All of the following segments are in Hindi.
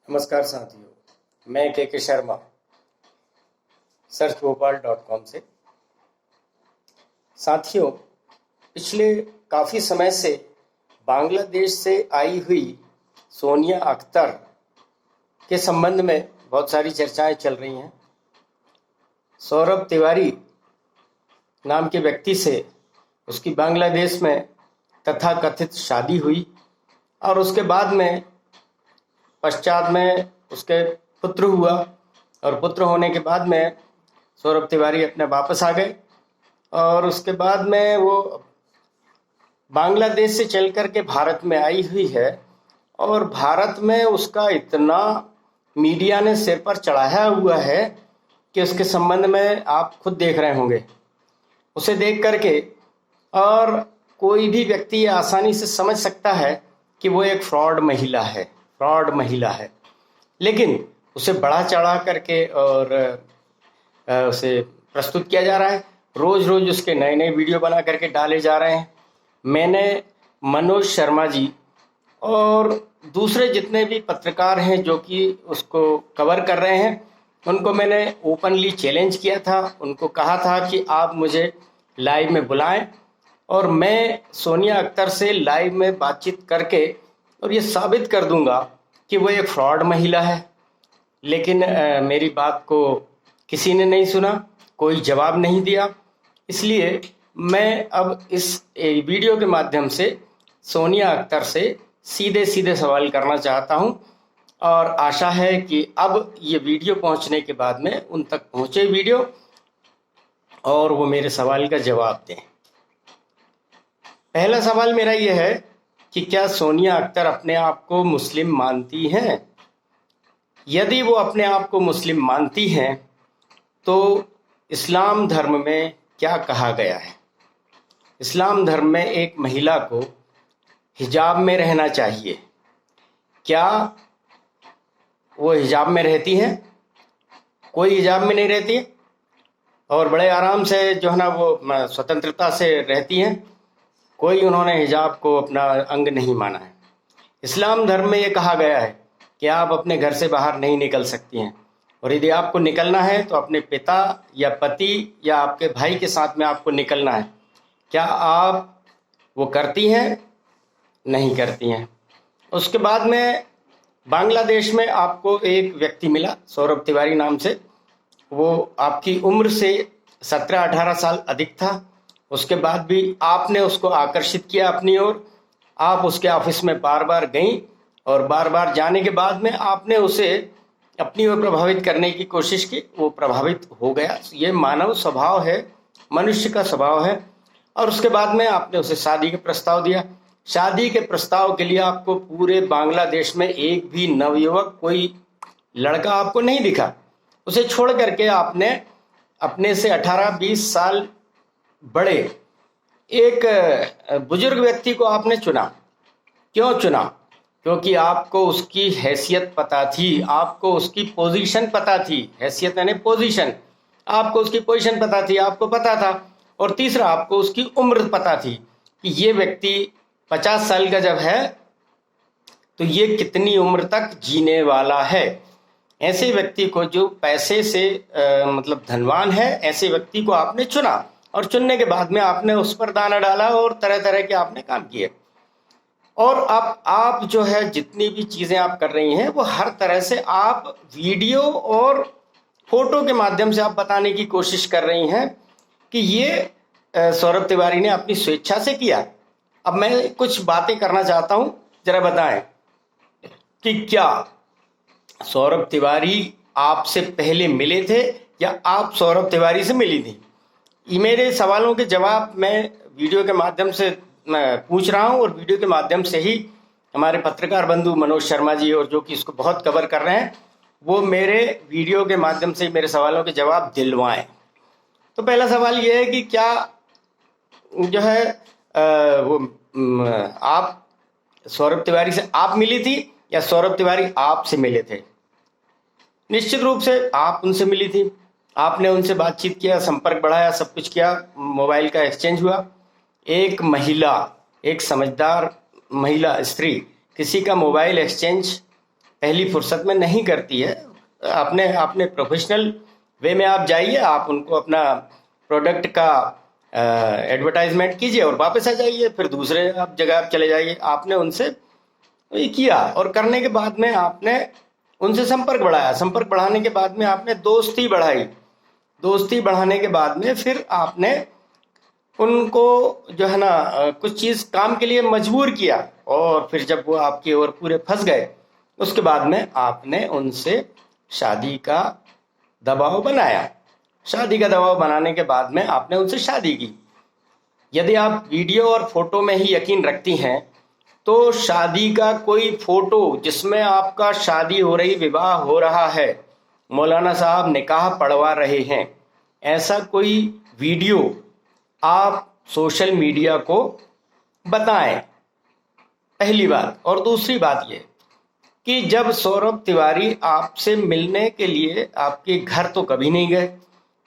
नमस्कार साथियों, मैं के शर्मा searchbhopal.com से। साथियों, पिछले काफ़ी समय से बांग्लादेश से आई हुई सोनिया अख्तर के संबंध में बहुत सारी चर्चाएं चल रही हैं। सौरभ तिवारी नाम के व्यक्ति से उसकी बांग्लादेश में तथाकथित शादी हुई और उसके बाद में पश्चात में उसके पुत्र हुआ और पुत्र होने के बाद में सौरभ तिवारी अपने वापस आ गए और उसके बाद में वो बांग्लादेश से चल कर के भारत में आई हुई है और भारत में उसका इतना मीडिया ने सिर पर चढ़ाया हुआ है कि उसके संबंध में आप खुद देख रहे होंगे। उसे देख करके और कोई भी व्यक्ति आसानी से समझ सकता है कि वो एक फ्रॉड महिला है, लेकिन उसे बढ़ा चढ़ा करके और उसे प्रस्तुत किया जा रहा है। रोज़ रोज़ उसके नए नए वीडियो बना करके डाले जा रहे हैं। मैंने मनोज शर्मा जी और दूसरे जितने भी पत्रकार हैं जो कि उसको कवर कर रहे हैं, उनको मैंने ओपनली चैलेंज किया था। उनको कहा था कि आप मुझे लाइव में बुलाएं और मैं सोनिया अख्तर से लाइव में बातचीत करके और ये साबित कर दूंगा कि वो एक फ्रॉड महिला है। लेकिन मेरी बात को किसी ने नहीं सुना, कोई जवाब नहीं दिया। इसलिए मैं अब इस वीडियो के माध्यम से सोनिया अख्तर से सीधे सीधे सवाल करना चाहता हूं और आशा है कि अब ये वीडियो पहुंचने के बाद में उन तक पहुंचे वीडियो और वो मेरे सवाल का जवाब दें। पहला सवाल मेरा ये है कि क्या सोनिया अख्तर अपने आप को मुस्लिम मानती हैं? यदि वो अपने आप को मुस्लिम मानती हैं तो इस्लाम धर्म में क्या कहा गया है? इस्लाम धर्म में एक महिला को हिजाब में रहना चाहिए। क्या वो हिजाब में रहती हैं? कोई हिजाब में नहीं रहती है और बड़े आराम से जो है ना वो स्वतंत्रता से रहती हैं। कोई उन्होंने हिजाब को अपना अंग नहीं माना है। इस्लाम धर्म में ये कहा गया है कि आप अपने घर से बाहर नहीं निकल सकती हैं और यदि आपको निकलना है तो अपने पिता या पति या आपके भाई के साथ में आपको निकलना है। क्या आप वो करती हैं? नहीं करती हैं। उसके बाद में बांग्लादेश में आपको एक व्यक्ति मिला सौरभ तिवारी नाम से। वो आपकी उम्र से 17-18 साल अधिक था। उसके बाद भी आपने उसको आकर्षित किया अपनी ओर। आप उसके ऑफिस में बार बार गईं और बार बार जाने के बाद में आपने उसे अपनी ओर प्रभावित करने की कोशिश की। वो प्रभावित हो गया। ये मानव स्वभाव है, मनुष्य का स्वभाव है। और उसके बाद में आपने उसे शादी का प्रस्ताव दिया। शादी के प्रस्ताव के लिए आपको पूरे बांग्लादेश में एक भी नवयुवक, कोई लड़का आपको नहीं दिखा। उसे छोड़ करके आपने अपने से 18-20 साल बड़े एक बुजुर्ग व्यक्ति को आपने चुना। क्यों चुना? क्योंकि आपको उसकी हैसियत पता थी, आपको उसकी पोजीशन पता थी। हैसियत यानी पोजीशन, आपको उसकी पोजीशन पता थी, आपको पता था। और तीसरा, आपको उसकी उम्र पता थी कि ये व्यक्ति 50 साल का जब है तो ये कितनी उम्र तक जीने वाला है। ऐसे व्यक्ति को, जो पैसे से मतलब धनवान है, ऐसे व्यक्ति को आपने चुना और चुनने के बाद में आपने उस पर दाना डाला और तरह तरह के आपने काम किए। और अब आप जो है जितनी भी चीज़ें आप कर रही हैं वो हर तरह से आप वीडियो और फोटो के माध्यम से आप बताने की कोशिश कर रही हैं कि ये सौरभ तिवारी ने अपनी स्वेच्छा से किया। अब मैं कुछ बातें करना चाहता हूं, जरा बताएं कि क्या सौरभ तिवारी आपसे पहले मिले थे या आप सौरभ तिवारी से मिली थी? ये मेरे सवालों के जवाब मैं वीडियो के माध्यम से पूछ रहा हूं और वीडियो के माध्यम से ही हमारे पत्रकार बंधु मनोज शर्मा जी और जो कि इसको बहुत कवर कर रहे हैं, वो मेरे वीडियो के माध्यम से मेरे सवालों के जवाब दिलवाएं। तो पहला सवाल ये है कि क्या जो है आप सौरभ तिवारी से आप मिली थी या सौरभ तिवारी आपसे मिले थे? निश्चित रूप से आप उनसे मिली थी। आपने उनसे बातचीत किया, संपर्क बढ़ाया, सब कुछ किया, मोबाइल का एक्सचेंज हुआ। एक महिला, एक समझदार महिला, स्त्री, किसी का मोबाइल एक्सचेंज पहली फुर्सत में नहीं करती है। अपने प्रोफेशनल वे में आप जाइए, आप उनको अपना प्रोडक्ट का एडवर्टाइजमेंट कीजिए और वापस आ जाइए, फिर दूसरे आप जगह आप चले जाइए। आपने उनसे ये किया और करने के बाद में आपने उनसे संपर्क बढ़ाया, संपर्क बढ़ाने के बाद में आपने दोस्ती बढ़ाई, दोस्ती बढ़ाने के बाद में फिर आपने उनको जो है ना कुछ चीज़ काम के लिए मजबूर किया, और फिर जब वो आपकी ओर पूरे फंस गए, उसके बाद में आपने उनसे शादी का दबाव बनाया। शादी का दबाव बनाने के बाद में आपने उनसे शादी की। यदि आप वीडियो और फोटो में ही यकीन रखती हैं तो शादी का कोई फोटो जिसमें आपका शादी हो रही, विवाह हो रहा है, मौलाना साहब निकाह पढ़वा रहे हैं, ऐसा कोई वीडियो आप सोशल मीडिया को बताएं, पहली बात। और दूसरी बात ये कि जब सौरभ तिवारी आपसे मिलने के लिए आपके घर तो कभी नहीं गए,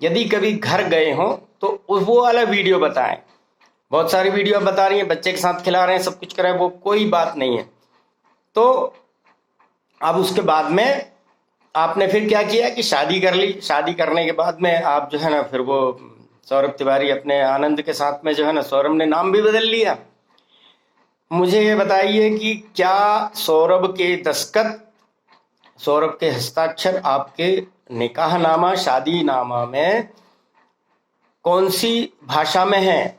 यदि कभी घर गए हों तो वो वाला वीडियो बताएं। बहुत सारी वीडियो आप बता रही हैं, बच्चे के साथ खिला रहे हैं, सब कुछ कर रहे हैं, वो कोई बात नहीं है। तो अब उसके बाद में आपने फिर क्या किया कि शादी कर ली। शादी करने के बाद में आप जो है ना फिर वो सौरभ तिवारी अपने आनंद के साथ में जो है ना, सौरभ ने नाम भी बदल लिया। मुझे ये बताइए कि क्या सौरभ के दस्तखत, सौरभ के हस्ताक्षर आपके निकाहनामा, शादी नामा में कौन सी भाषा में है,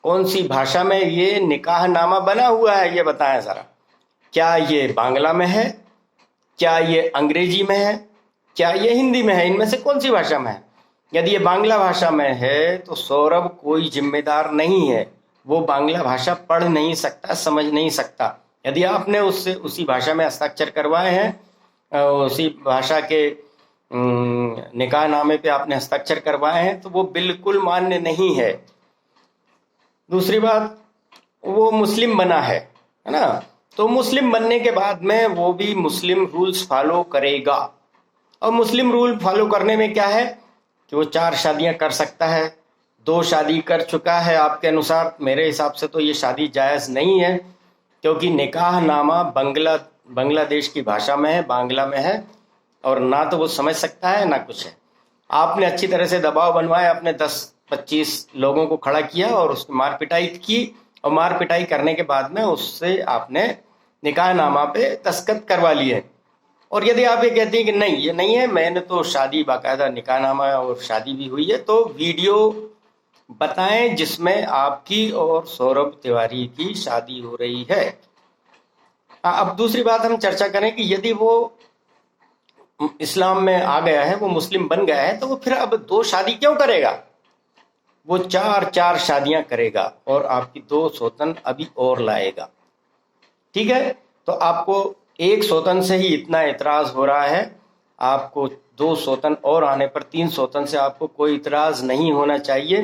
कौन सी भाषा में ये निकाहनामा बना हुआ है, ये बताएं जरा। क्या ये बांग्ला में है, क्या ये अंग्रेजी में है, क्या ये हिंदी में है, इनमें से कौन सी भाषा में है? यदि ये बांग्ला भाषा में है तो सौरभ कोई जिम्मेदार नहीं है, वो बांग्ला भाषा पढ़ नहीं सकता, समझ नहीं सकता। यदि आपने उससे उसी भाषा में हस्ताक्षर करवाए हैं, उसी भाषा के निकाहनामे पे आपने हस्ताक्षर करवाए हैं, तो वो बिल्कुल मान्य नहीं है। दूसरी बात, वो मुस्लिम बना है ना, तो मुस्लिम बनने के बाद में वो भी मुस्लिम रूल्स फॉलो करेगा। और मुस्लिम रूल फॉलो करने में क्या है कि वो 4 शादियां कर सकता है। 2 शादी कर चुका है आपके अनुसार, मेरे हिसाब से तो ये शादी जायज़ नहीं है, क्योंकि निकाहनामा बांग्लादेश की भाषा में है, बांग्ला में है, और ना तो वो समझ सकता है ना कुछ है। आपने अच्छी तरह से दबाव बनवाया, आपने 10-25 लोगों को खड़ा किया और उसकी मार पिटाई की, और मार पिटाई करने के बाद में उससे आपने निकाहनामा पे दस्तखत करवा लिए। और यदि आप ये कहती हैं कि नहीं ये नहीं है, मैंने तो शादी बाकायदा निकाहनामा और शादी भी हुई है, तो वीडियो बताएं जिसमें आपकी और सौरभ तिवारी की शादी हो रही है। अब दूसरी बात हम चर्चा करें कि यदि वो इस्लाम में आ गया है, वो मुस्लिम बन गया है, तो वो फिर अब 2 शादी क्यों करेगा? वो 4 शादियां करेगा और आपकी 2 सौतन अभी और लाएगा। ठीक है, तो आपको 1 सौतन से ही इतना इतराज हो रहा है, आपको 2 सौतन और आने पर 3 सौतन से आपको कोई इतराज नहीं होना चाहिए,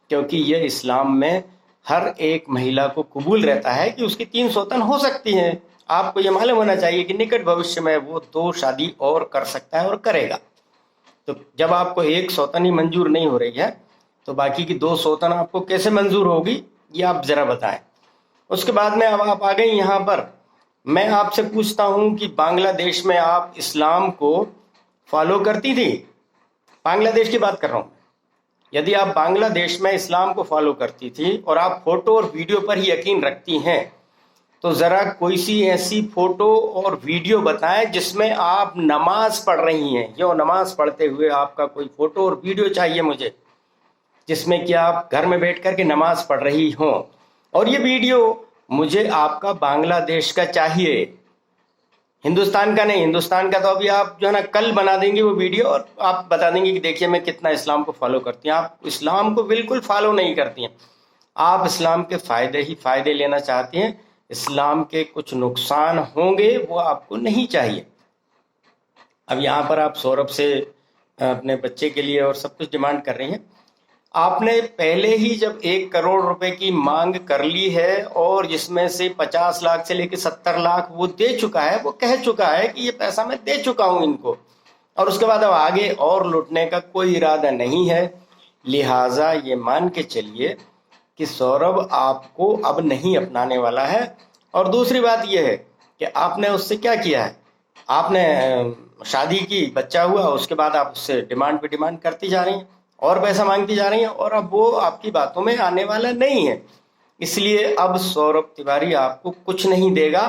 क्योंकि ये इस्लाम में हर एक महिला को कबूल रहता है कि उसकी 3 सौतन हो सकती हैं। आपको ये मालूम होना चाहिए कि निकट भविष्य में वो 2 शादी और कर सकता है और करेगा। तो जब आपको 1 सौतन ही मंजूर नहीं हो रही है, तो बाकी की 2 सौतन आपको कैसे मंजूर होगी, ये आप ज़रा बताएं। उसके बाद में अब आप आ गई यहाँ पर, मैं आपसे पूछता हूँ कि बांग्लादेश में आप इस्लाम को फॉलो करती थी? बांग्लादेश की बात कर रहा हूँ। यदि आप बांग्लादेश में इस्लाम को फॉलो करती थी और आप फोटो और वीडियो पर ही यकीन रखती हैं, तो ज़रा कोई सी ऐसी फोटो और वीडियो बताएं जिसमें आप नमाज पढ़ रही हैं। यो नमाज पढ़ते हुए आपका कोई फोटो और वीडियो चाहिए मुझे, जिसमें कि आप घर में बैठ कर के नमाज पढ़ रही हों। और ये वीडियो मुझे आपका बांग्लादेश का चाहिए, हिंदुस्तान का नहीं। हिंदुस्तान का तो अभी आप जो है ना कल बना देंगे वो वीडियो, और आप बता देंगे कि देखिए मैं कितना इस्लाम को फॉलो करती हैं। आप इस्लाम को बिल्कुल फॉलो नहीं करती हैं, आप इस्लाम के फ़ायदे ही फ़ायदे लेना चाहती हैं। इस्लाम के कुछ नुकसान होंगे वो आपको नहीं चाहिए। अब यहाँ पर आप सौरभ से अपने बच्चे के लिए और सब कुछ डिमांड कर रही हैं। आपने पहले ही जब 1 करोड़ रुपए की मांग कर ली है, और जिसमें से 50 लाख से लेकर 70 लाख वो दे चुका है, वो कह चुका है कि ये पैसा मैं दे चुका हूँ इनको, और उसके बाद अब आगे और लूटने का कोई इरादा नहीं है। लिहाजा ये मान के चलिए कि सौरभ आपको अब नहीं अपनाने वाला है। और दूसरी बात यह है कि आपने उससे क्या किया है, आपने शादी की, बच्चा हुआ, उसके बाद आप उससे डिमांड पे डिमांड करती जा रही हैं और पैसा मांगती जा रही हैं, और अब वो आपकी बातों में आने वाला नहीं है। इसलिए अब सौरभ तिवारी आपको कुछ नहीं देगा।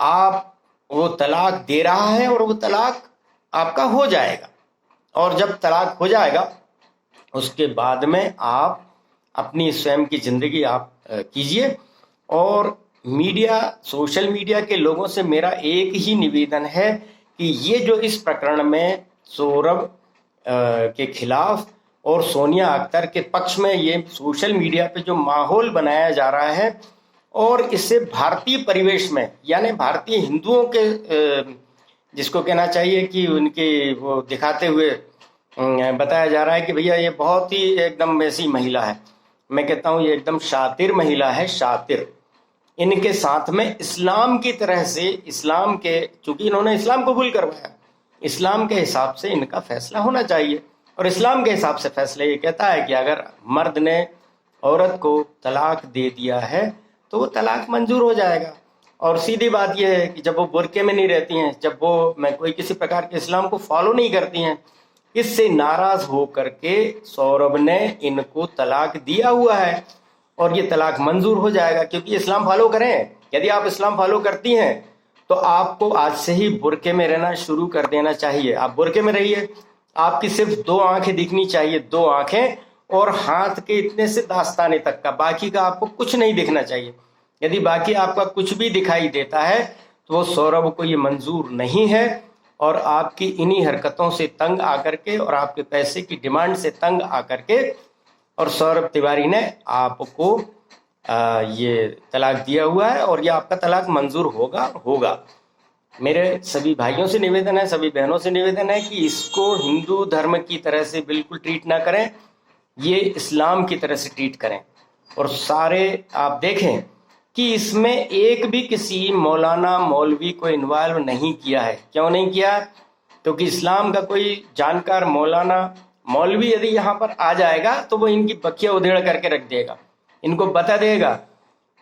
आप, वो तलाक दे रहा है और वो तलाक आपका हो जाएगा, और जब तलाक हो जाएगा उसके बाद में आप अपनी स्वयं की जिंदगी आप कीजिए। और मीडिया, सोशल मीडिया के लोगों से मेरा एक ही निवेदन है कि ये जो इस प्रकरण में सौरभ के खिलाफ और सोनिया अख्तर के पक्ष में ये सोशल मीडिया पे जो माहौल बनाया जा रहा है, और इससे भारतीय परिवेश में, यानी भारतीय हिंदुओं के जिसको कहना चाहिए कि उनके वो दिखाते हुए बताया जा रहा है कि भैया ये बहुत ही एकदम ऐसी महिला है। मैं कहता हूँ ये एकदम शातिर महिला है, शातिर। इनके साथ में इस्लाम की तरह से, इस्लाम के, चूंकि इन्होंने इस्लाम कबूल करवाया, इस्लाम के हिसाब से इनका फैसला होना चाहिए। और इस्लाम के हिसाब से फैसला ये कहता है कि अगर मर्द ने औरत को तलाक दे दिया है तो वो तलाक मंजूर हो जाएगा। और सीधी बात यह है कि जब वो बुर्के में नहीं रहती हैं, जब वो मैं कोई किसी प्रकार के इस्लाम को फॉलो नहीं करती हैं, इससे नाराज होकर के सौरभ ने इनको तलाक दिया हुआ है, और ये तलाक मंजूर हो जाएगा, क्योंकि इस्लाम फॉलो करें। यदि आप इस्लाम फॉलो करती हैं तो आपको आज से ही बुर्के में रहना शुरू कर देना चाहिए। आप बुर्के में रहिए, आपकी सिर्फ 2 आंखें दिखनी चाहिए, 2 आंखें, और हाथ के इतने से दास्ताने तक का, बाकी का आपको कुछ नहीं दिखना चाहिए। यदि बाकी आपका कुछ भी दिखाई देता है तो वो सौरभ को ये मंजूर नहीं है, और आपकी इन्हीं हरकतों से तंग आकर के और आपके पैसे की डिमांड से तंग आकर के और सौरभ तिवारी ने आपको ये तलाक दिया हुआ है, और ये आपका तलाक मंजूर होगा। मेरे सभी भाइयों से निवेदन है, सभी बहनों से निवेदन है कि इसको हिंदू धर्म की तरह से बिल्कुल ट्रीट ना करें, ये इस्लाम की तरह से ट्रीट करें। और सारे आप देखें कि इसमें एक भी किसी मौलाना मौलवी को इन्वॉल्व नहीं किया है। क्यों नहीं किया? क्योंकि इस्लाम का कोई जानकार मौलाना मौलवी यदि यहाँ पर आ जाएगा तो वो इनकी बखिया उधेड़ करके रख देगा, इनको बता देगा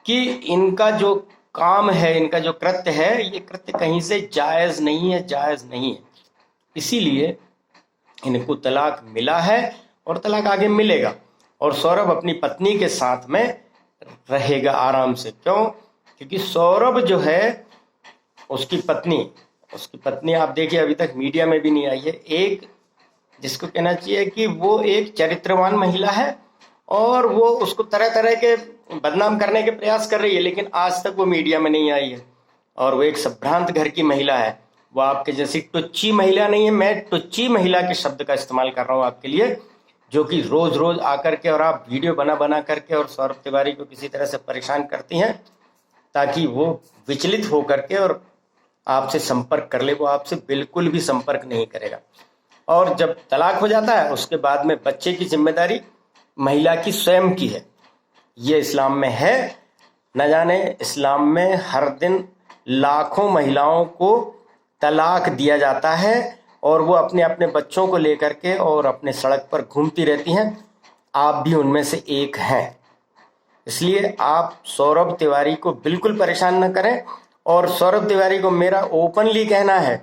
कि इनका जो काम है, इनका जो कृत्य है, ये कृत्य कहीं से जायज़ नहीं है, जायज़ नहीं है। इसीलिए इनको तलाक मिला है और तलाक आगे मिलेगा, और सौरभ अपनी पत्नी के साथ में रहेगा आराम से। क्यों? क्योंकि सौरभ जो है, उसकी पत्नी आप देखिए अभी तक मीडिया में भी नहीं आई है। एक जिसको कहना चाहिए कि वो एक चरित्रवान महिला है, और वो उसको तरह तरह के बदनाम करने के प्रयास कर रही है, लेकिन आज तक वो मीडिया में नहीं आई है। और वो एक संभ्रांत घर की महिला है, वो आपके जैसी टुच्ची महिला नहीं है। मैं टुच्ची महिला के शब्द का इस्तेमाल कर रहा हूँ आपके लिए, जो कि रोज रोज आकर के और आप वीडियो बना करके और सौरभ तिवारी को किसी तरह से परेशान करती हैं, ताकि वो विचलित होकर के और आपसे संपर्क कर ले। वो आपसे बिल्कुल भी संपर्क नहीं करेगा। और जब तलाक हो जाता है उसके बाद में बच्चे की जिम्मेदारी महिला की स्वयं की है। ये इस्लाम में है। न जाने इस्लाम में हर दिन लाखों महिलाओं को तलाक दिया जाता है, और वो अपने अपने बच्चों को लेकर के और अपने सड़क पर घूमती रहती हैं। आप भी उनमें से एक हैं। इसलिए आप सौरभ तिवारी को बिल्कुल परेशान न करें। और सौरभ तिवारी को मेरा ओपनली कहना है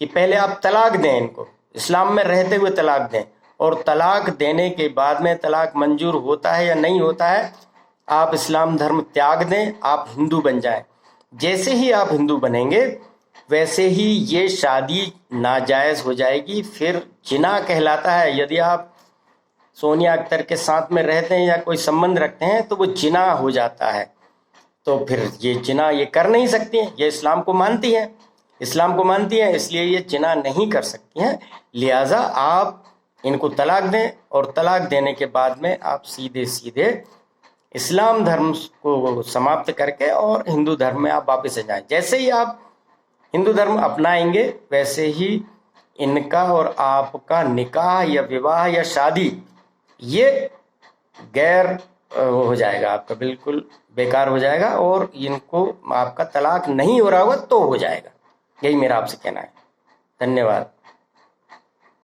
कि पहले आप तलाक दें, इनको इस्लाम में रहते हुए तलाक दें, और तलाक देने के बाद में तलाक मंजूर होता है या नहीं होता है, आप इस्लाम धर्म त्याग दें, आप हिंदू बन जाएं। जैसे ही आप हिंदू बनेंगे वैसे ही ये शादी नाजायज़ हो जाएगी, फिर जिना कहलाता है। यदि आप सोनिया अख्तर के साथ में रहते हैं या कोई संबंध रखते हैं तो वो जिना हो जाता है। तो फिर ये जिना ये कर नहीं सकती हैं, ये इस्लाम को मानती हैं, इसलिए ये जिना नहीं कर सकती हैं। लिहाजा आप इनको तलाक दें, और तलाक देने के बाद में आप सीधे सीधे इस्लाम धर्म को समाप्त करके और हिंदू धर्म में आप वापस आ जाएं। जैसे ही आप हिंदू धर्म अपनाएंगे वैसे ही इनका और आपका निकाह या विवाह या शादी ये गैर हो जाएगा, आपका बिल्कुल बेकार हो जाएगा, और इनको आपका तलाक नहीं हो रहा होगा तो हो जाएगा। यही मेरा आपसे कहना है। धन्यवाद।